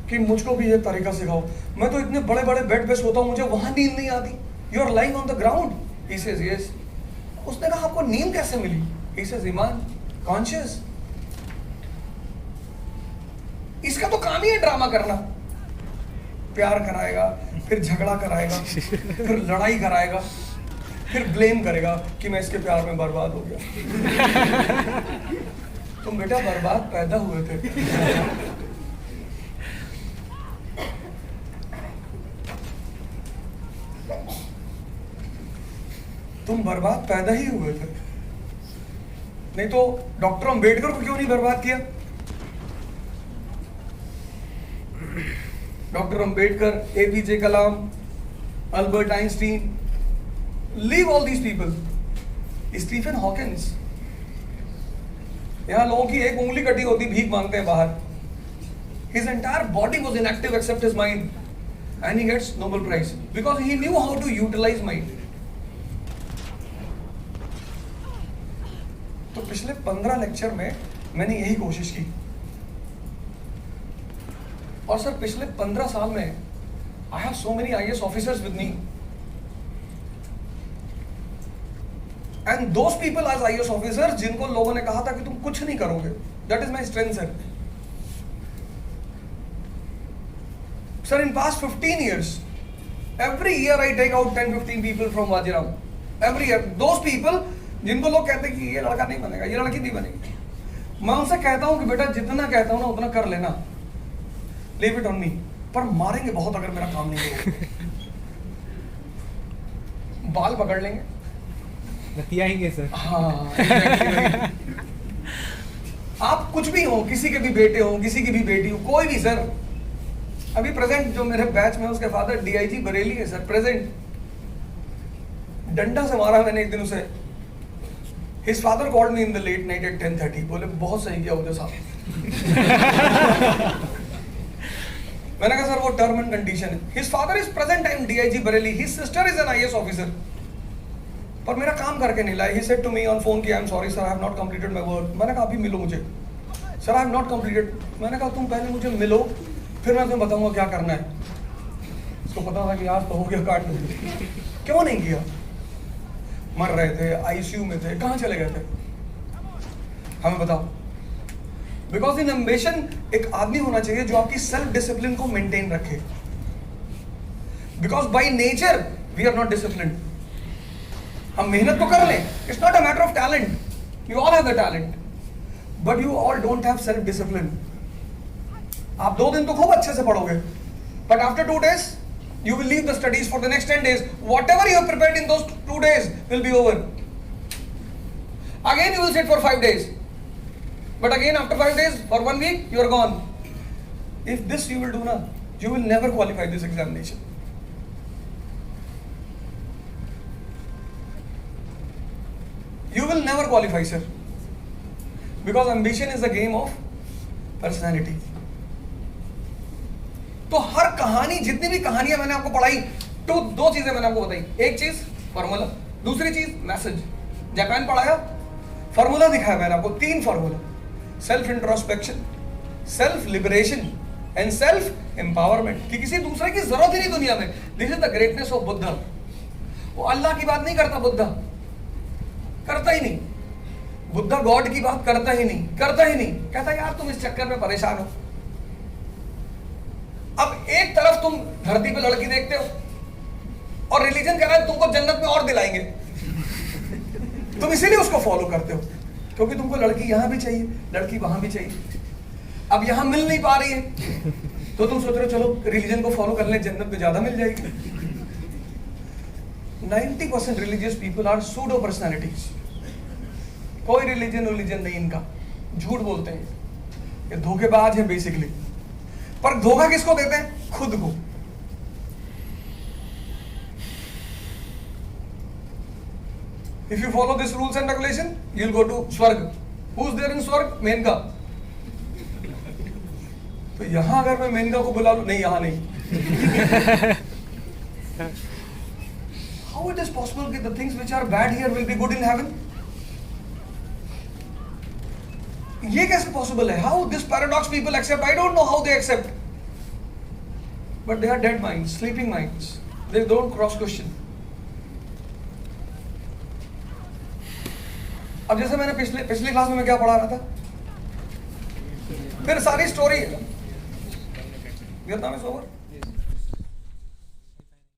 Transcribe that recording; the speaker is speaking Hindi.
कि मुझको भी ये तरीका सिखाओ, मैं तो इतने बड़े बड़े बेड पे सोता हूँ, मुझे वहां नींद नहीं आती। You are lying on the ground. He says yes. उसने कहा आपको नींद कैसे मिली? He says Iman, conscious. इसका तो काम ही है ड्रामा करना। प्यार कराएगा, फिर झगड़ा कराएगा, फिर लड़ाई कराएगा, फिर ब्लेम करेगा कि मैं इसके प्यार में बर्बाद हो गया। तुम बेटा बर्बाद पैदा हुए थे। तुम बर्बाद पैदा ही हुए थे। नहीं तो डॉक्टर अंबेडकर को क्यों नहीं बर्बाद किया? Doctor Ambedkar, APJ Kalam, Albert Einstein, leave all these people, Stephen Hawkins. यहां लोगों की एक उंगली कटी होती, भीख मांगते हैं बाहर। His entire body was inactive except his mind, and he gets Nobel Prize because he knew how to utilize mind. तो पिछले 15 लेक्चर में मैंने यही कोशिश की, और सर पिछले 15 साल में I have so many IAS officers with me, and those people as IAS officers जिनको लोगों ने कहा था कि तुम कुछ नहीं करोगे, that is my strength sir. Sir, in past 15 years, every year I take out 10-15 people from Vajiram. Every year, those people जिनको लोग कहते हैं कि ये लड़का नहीं बनेगा, ये लड़की नहीं बनेगी, मैं उनसे कहता हूँ कि बेटा जितना कहता हूँ ना उतना कर लेना, leave it on me, पर मारेंगे बहुत अगर मेरा काम नहीं होगा। बाल पकड़ लेंगे, बतियाएंगे सर। हाँ, exactly। आप कुछ भी हो, किसी के भी बेटे हो, किसी की भी बेटी हो, कोई भी सर। अभी प्रेजेंट जो मेरे बैच में उसके फादर DIG बरेली है सर, प्रेजेंट। डंडा से मारा मैंने एक दिन उसे। His father called me in the late night at 10:30, बोले बहुत सही किया उदय साहब। मैंने कहा सर वो टर्म एंड कंडीशन है। His father is present time DIG Bareilly, his sister is an IAS officer, पर मेरा काम करके नहीं लाए। He said to me on phone कि I am sorry sir, I have not completed my work। मैंने कहा अभी मिलो मुझे। Sir I have not completed। मैंने कहा तुम पहले मुझे मिलो, फिर मैं तुम्हें बताऊंगा क्या करना है। उसको पता था कि आज तो हो गया काट नहीं। क्यों नहीं किया? मर रहे थे, ICU में थे, कहाँ चले गए थे? हमें बताओ। बिकॉज इन एम्बिशन एक आदमी होना चाहिए जो आपकी सेल्फ डिसिप्लिन को मेंटेन रखे। Because by nature we are not discipline. हम मेहनत तो कर लें, it's not a matter of talent, you all have the talent, but you all don't have self discipline. आप 2 दिन तो खूब अच्छे से पढ़ोगे, but after 2 days you will leave the studies for the next 10 days. Whatever you have prepared in those 2 days will be over. Again you will sit for 5 days, but again after 5 days for 1 week you are gone. If this you will do now, you will never qualify this examination. You will never qualify, sir, because ambition is a game of personality. तो हर कहानी, जितनी भी कहानियां मैंने आपको पढ़ाई, तो 2 चीजें मैंने आपको बताई। एक चीज फॉर्मूला, दूसरी चीज मैसेज। जापान पढ़ाया, फॉर्मूला दिखाया मैंने आपको, 3 formula: self introspection, self liberation and self empowerment. कि किसी दूसरे की जरूरत ही नहीं दुनिया में। This is the greatness of Buddha. वो अल्लाह की बात नहीं करता, बुद्धा करता ही नहीं। बुद्धा गॉड की बात करता ही नहीं, करता ही नहीं। कहता यार तुम इस चक्कर में परेशान हो। अब एक तरफ तुम धरती पे लड़की देखते हो और रिलीजन कह रहा है तुमको जन्नत में और दिलाएंगे, तुम इसीलिए उसको फॉलो करते हो, क्योंकि तुमको लड़की यहां भी चाहिए, लड़की वहां भी चाहिए। अब यहां मिल नहीं पा रही है तो तुम सोच रहे हो चलो रिलीजन को फॉलो कर ले, जन्नत में ज्यादा मिल जाएगी। 90% religious people are pseudo personalities. कोई रिलीजन नहीं इनका, झूठ बोलते हैं, ये धोखेबाज है बेसिकली। पर धोखा किसको देते हैं? खुद को। If you follow this rules and regulation, you'll go to स्वर्ग। Who's there in स्वर्ग? मेनका। तो यहां अगर मैं मेनका को बुला लूं, नहीं यहां नहीं। How it is possible that the things which are bad here will be good in heaven? ये कैसे पॉसिबल है? How this paradox people accept, I don't know how they accept. but they are dead minds, sleeping minds. They don't cross question. अब जैसे मैंने पिछली क्लास में मैं क्या पढ़ा रहा था, फिर सारी स्टोरी वियतनाम इज ओवर.